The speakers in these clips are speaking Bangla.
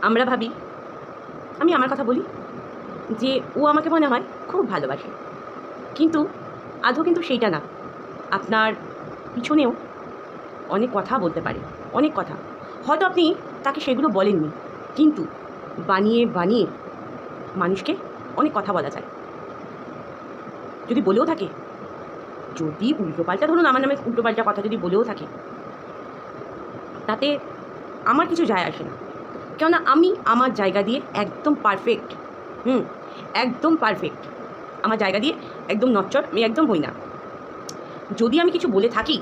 আমরা ভাবি, আমি আমার কথা বলি, যে ও আমাকে মনে হয় খুব ভালোবাসে, কিন্তু আদৌ কিন্তু সেইটা না। আপনার পিছনেও অনেক কথা বলতে পারে, অনেক কথা। হয়তো আপনি তাকে সেগুলো বলেননি, কিন্তু বানিয়ে বানিয়ে মানুষকে অনেক কথা বলা যায়। যদি বলেও থাকে, যদি উল্টোপাল্টা, ধরুন আমার নামে উল্টোপাল্টা কথা যদি বলেও থাকে, তাতে আমার কিছু যায় আসে না। কেননা আমি আমার জায়গা দিয়ে একদম পারফেক্ট। একদম পারফেক্ট। আমার জায়গা দিয়ে একদম নচ্চর, আমি একদম হই না। যদি আমি কিছু বলে থাকি,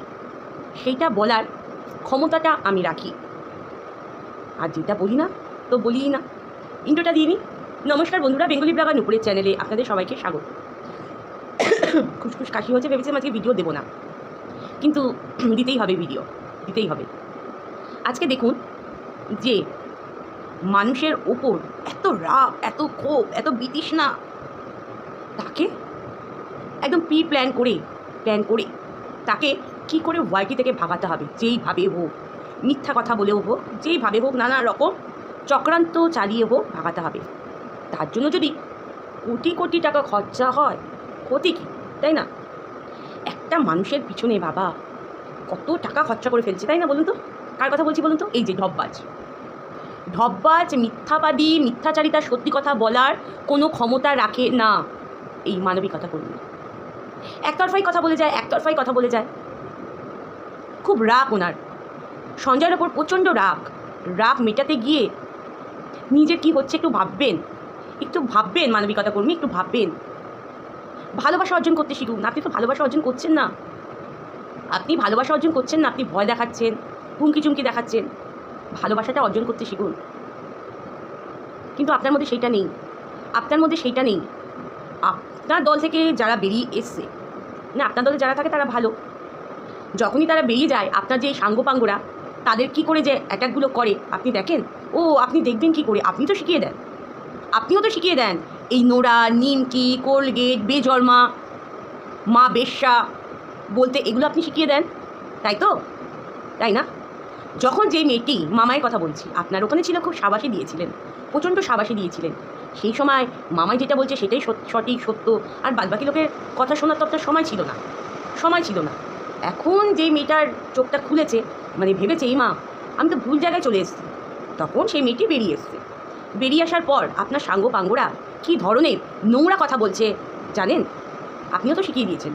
সেইটা বলার ক্ষমতাটা আমি রাখি। আর যেটা বলি না, তো বলিই না। ইন্ট্রোটা দিয়ে নিই। নমস্কার বন্ধুরা, বেঙ্গলি ব্লগার নুপুরের চ্যানেলে আপনাদের সবাইকে স্বাগত। খুশখুশ কাশি হচ্ছে, ভেবেছিলাম আজকে ভিডিও দেবো না, কিন্তু দিতেই হবে, ভিডিও দিতেই হবে। আজকে দেখুন যে মানুষের ওপর এত রাগ, এত ক্ষোভ, এত বিতৃষ্ণা, তাকে একদম প্ল্যান করে তাকে কি করে ওয়াইটি থেকে ভাগাতে হবে, যেইভাবে হোক, মিথ্যা কথা বলেও হোক, যেইভাবে হোক, নানা রকম চক্রান্ত চালিয়ে হোক ভাগাতে হবে। তার জন্য যদি কোটি কোটি টাকা খরচা হয়, ক্ষতি কী, তাই না? একটা মানুষের পিছনে বাবা কত টাকা খরচা করে ফেলছে, তাই না? বলুন তো, কার কথা বলছি বলুন তো? এই যে ঢপবাজ, মিথ্যাবাদী, মিথ্যাচারিতা, সত্যি কথা বলার কোনো ক্ষমতা রাখে না এই মানবিকতা কর্মী। একতরফাই কথা বলে যায়। খুব রাগ ওনার, সঞ্জয়ের ওপর প্রচণ্ড রাগ মেটাতে গিয়ে নিজের কি হচ্ছে একটু ভাববেন মানবিকতা কর্মী, একটু ভাববেন। ভালোবাসা অর্জন করতে শিখুন। আপনি তো ভালোবাসা অর্জন করছেন না, আপনি ভয় দেখাচ্ছেন, হুমকি চুমকি দেখাচ্ছেন। ভালোবাসাটা অর্জন করতে শিখুন। কিন্তু আপনার মধ্যে সেইটা নেই। আপনার দল থেকে যারা বেরিয়ে এসছে, না, আপনার দলে যারা থাকে তারা ভালো। যখনই তারা বেরিয়ে যায়, আপনার যে সাঙ্গপাঙ্গরা তাদের কি করে যে অ্যাটাকগুলো করে আপনি দেখেন। আপনি দেখবেন কি করে, আপনিও তো শিখিয়ে দেন। এই নোরা, নিমকি, কোলগেট, বেজর্মা, মা বেশ্যা বলতে এগুলো আপনি শিখিয়ে দেন, তাই না? যখন যে মেয়েটি, মামায়ের কথা বলছি, আপনার ওখানে ছিল, খুব সাবাসী দিয়েছিলেন, প্রচণ্ড সাবাসী দিয়েছিলেন। সেই সময় মামাই যেটা বলছে সেটাই সঠিক, সত্য, আর বাদবাকি লোকের কথা শোনার তো আপনার সময় ছিল না। এখন যেই মেয়েটার চোখটা খুলেছে, মানে ভেবেছে এই মা, আমি তো ভুল জায়গায় চলে এসেছি, তখন সেই মেয়েটি বেরিয়ে আসার পর আপনার সাঙ্গপাঙ্গরা কী ধরনের নোংরা কথা বলছে জানেন? আপনিও তো শিখিয়ে দিয়েছেন,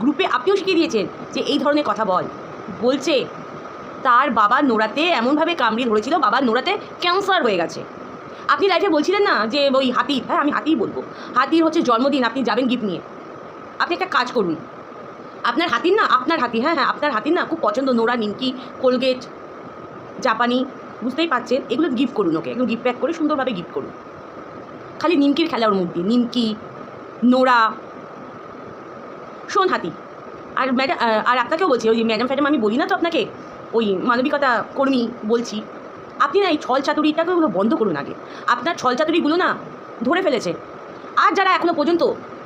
গ্রুপে আপনিও শিখিয়ে দিয়েছেন যে এই ধরনের কথা বলছে। তার বাবা নোরাতে এমনভাবে কামড়ি ধরেছিল, বাবার নোরাতে ক্যান্সার হয়ে গেছে। আপনি লাইফে বলছিলেন না যে ওই হাতির, হ্যাঁ আমি হাতিই বলবো, হাতির হচ্ছে জন্মদিন, আপনি যাবেন গিফট নিয়ে। আপনি একটা কাজ করুন, আপনার হাতির না খুব পছন্দ নোরা, নিমকি, কোলগেট, জাপানি, বুঝতেই পারছেন, এগুলো গিফট করুন ওকে, একদম গিফট প্যাক করে সুন্দরভাবে গিফট করুন। খালি নিমকির খেলা ওর মধ্যে, নিমকি, নোরা, শোন হাতি। আর ম্যাডাম, আর আপনাকেও বলছি, ওই ম্যাডাম আমি বলি না তো আপনাকে, ওই মানবিকতা কর্মী বলছি, আপনি না এই ছল চাতুরিটাকে ওগুলো বন্ধ করুন আগে। আপনার ছল চাতুরিগুলো না ধরে ফেলেছে, আর যারা এখনও পর্যন্ত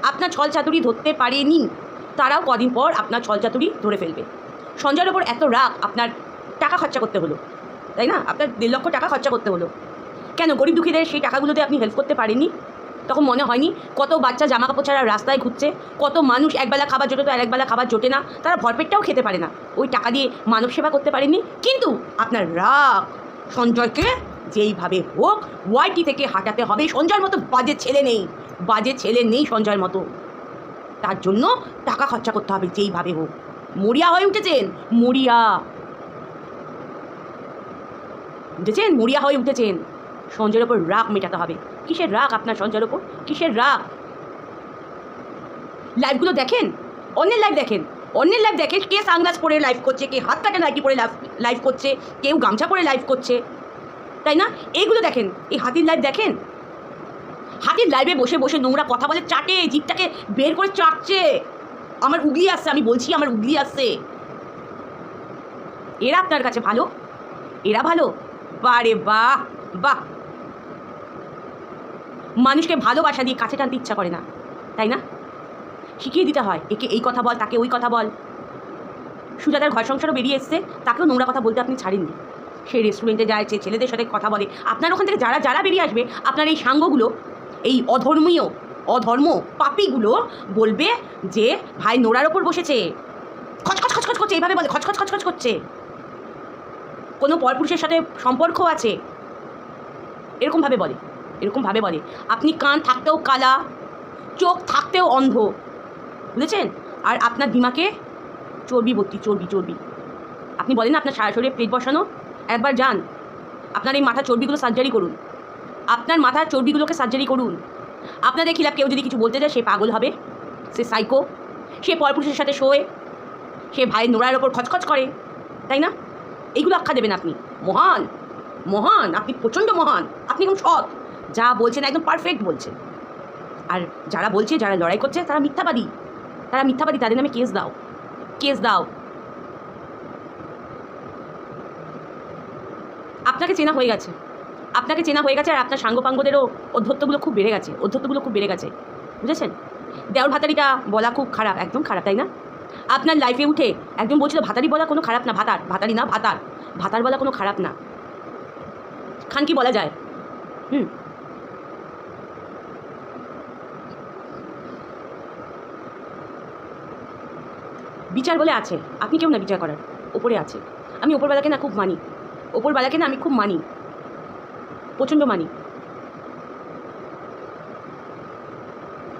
আপনার ছল চাতুরি ধরতে পারেনি, তারাও কদিন পর আপনার ছল চাতুরি ধরে ফেলবে। সঞ্জয়ের ওপর এত রাগ, আপনার টাকা খরচা করতে হলো, তাই না? আপনার 1.5 লক্ষ টাকা খরচা করতে হলো কেন? গরিব দুঃখীদের সেই টাকাগুলোতে আপনি হেল্প করতে পারেননি? তখন মনে হয়নি কত বাচ্চা জামা কাপড় ছাড়া রাস্তায় ঘুরছে, কত মানুষ একবেলা খাবার জোটে তো আর একবেলা খাবার জোটে না, তারা ভরপেটটাও খেতে পারে না, ওই টাকা দিয়ে মানব সেবা করতে পারেননি? কিন্তু আপনার রাগ, সঞ্জয়কে যেইভাবে হোক ওয়াইটি থেকে হাঁটাতে হবে। সঞ্জয়ের মতো বাজে ছেলে নেই সঞ্জয়ের মতো, তার জন্য টাকা খরচা করতে হবে যেইভাবে হোক। মরিয়া হয়ে উঠেছেন, মরিয়া হয়ে উঠেছেন। সঞ্জয়ের ওপর রাগ মেটাতে হবে। কিসের রাগ আপনার সঞ্জয়ের ওপর? কিসের রাগ? লাইভগুলো দেখেন, অন্যের লাইভ দেখেন, কে সানগ্লাস পরে লাইভ করছে, কে হাত কাটা নাইটি পরে লাইভ করছে, কেউ গামছা পরে লাইভ করছে, তাই না? এইগুলো দেখেন। এই হাতির লাইভ দেখেন, হাতির লাইভে বসে বসে নোংরা কথা বলে, চাটে, জিভটাকে বের করে চাটছে। আমার উগলি আসছে, আমি বলছি আমার উগলি আসছে। এরা আপনার কাছে ভালো? এরা ভালো? বারে বাহ, মানুষকে ভালোবাসা দিয়ে কাছে টানতে ইচ্ছা করে না, তাই না? শিখিয়ে দিতে হয়, একে এই কথা বল, তাকে ওই কথা বল। সুজাতার ঘর সংসারও বেরিয়ে এসছে, তাকেও নোংরা কথা বলতে আপনি ছাড়েননি। সে রেস্টুরেন্টে যায়, সে ছেলেদের সাথে কথা বলে। আপনার ওখান থেকে যারা যারা বেরিয়ে আসবে, আপনার এই সাঙ্গগুলো, এই অধর্ম পাপীগুলো বলবে যে ভাই নোরার ওপর বসেছে, খচখচ খচখচ করছে, এইভাবে বলে খচখচ খচখচ করছে, কোনো পরপুরুষের সাথে সম্পর্ক আছে, এরকমভাবে বলে। আপনি কান থাকতেও কালা, চোখ থাকতেও অন্ধ, বুঝেছেন? আর আপনার দিমাকে চর্বি ভর্তি, চর্বি। আপনি বলেন না আপনার সারা শরীরে প্লেট বসানো, একবার যান আপনার এই মাথার চর্বিগুলো সার্জারি করুন, আপনার মাথার চর্বিগুলোকে সার্জারি করুন। আপনাদের খিলাফ কেউ যদি কিছু বলতে যায়, সে পাগল হবে, সে সাইকো, সে পরপুরুষের সাথে শোয়, সে ভাইয়ের নোড়ার ওপর খচখচ করে, তাই না? এইগুলো আখ্যা দেবেন আপনি মহান, আপনি প্রচণ্ড মহান, আপনি একদম সৎ, যা বলছেন একদম পারফেক্ট বলছেন। আর যারা বলছে, যারা লড়াই করছে, তারা মিথ্যাবাদী, তাদের নামে কেস দাও। আপনাকে চেনা হয়ে গেছে, আর আপনার সাঙ্গপাঙ্গদেরও অধ্যত্বগুলো খুব বেড়ে গেছে, বুঝেছেন? দেওর ভাতারিটা বলা খুব খারাপ, একদম খারাপ, তাই না? আপনার লাইফে উঠে একদম বলছিল ভাতারি বলা কোনো খারাপ না, ভাতার বলা কোনো খারাপ না, খান কি বলা যায়? বিচার বলে আছে, আপনি কেউ না বিচার করার, ওপরে আছে। আমি ওপরবেলাকে না খুব মানি, আমি খুব মানি, প্রচণ্ড মানি।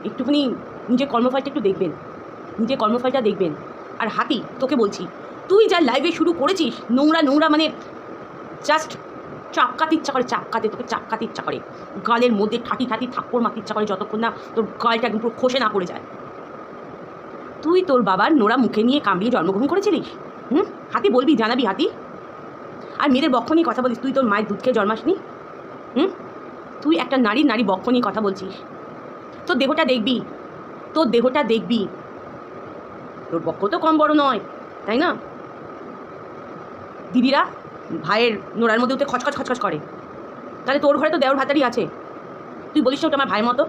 একটুখানি নিজের কর্মফলটা একটু দেখবেন, আর হাতি, তোকে বলছি, তুই যা লাইভে শুরু করেছিস, নোংরা মানে জাস্ট চাপকাতে ইচ্ছা করে, গালের মধ্যে ঠাটি থাপ্পড় মারতে ইচ্ছা করে, যতক্ষণ না তোর গালটা একদম পুরো খসে না পড়ে যায়। তুই তোর বাবার নোরা মুখে নিয়ে কামড়িয়ে জন্মগ্রহণ করেছিলিস? হাতি বলবি, জানাবি হাতি? আর মেয়েদের বক্ষ নিয়ে কথা বলিস, তুই তোর মায়ের দুধ খেয়ে জন্মাসনি? তুই একটা নারী বক্ষ নিয়ে কথা বলছিস, তোর দেহটা দেখবি, তোর বক্ষ তো কম বড় নয়, তাই না? দিদিরা ভাইয়ের নোড়ার মধ্যে উঠে খচখচ করে, তাহলে তোর ঘরে তো দেওর ভাতারি আছে, তুই বলিস ওটা আমার ভাইয়ের মতো,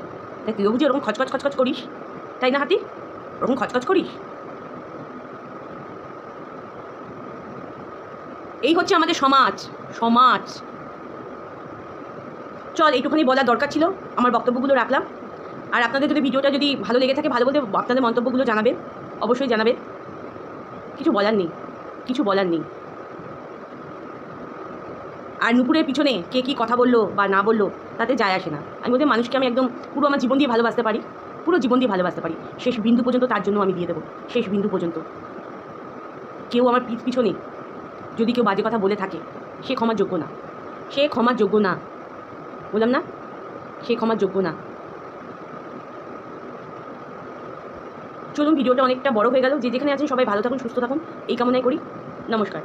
তাই তুইও বুঝি ওরকম খচখচ করিস, তাই না হাতি? ওরকম খচখচ করিস। এই হচ্ছে আমাদের সমাজ। চল, এইটুখানি বলার দরকার ছিল, আমার বক্তব্যগুলো রাখলাম। আর আপনাদের যদি ভিডিওটা যদি ভালো লেগে থাকে, ভালো বলতে আপনাদের মন্তব্যগুলো জানাবেন, অবশ্যই জানাবেন। কিছু বলার নেই। আর নুপুরের পিছনে কে কী কথা বললো বা না বললো তাতে যায় আসে না। আমি বলতে মানুষকে আমি একদম পুরো আমার জীবন দিয়ে ভালোবাসতে পারি, শেষ বিন্দু পর্যন্ত তার জন্য আমি দিয়ে দেবো, শেষ বিন্দু পর্যন্ত। কেউ আমার পিছনে যদি কেউ বাজে কথা বলে থাকে, সে ক্ষমার যোগ্য না, বললাম না, সে ক্ষমার যোগ্য না। চলুন, ভিডিওটা অনেকটা বড় হয়ে গেল। যে যেখানে আছেন সবাই ভালো থাকুন, সুস্থ থাকুন, এই কামনাই করি। নমস্কার।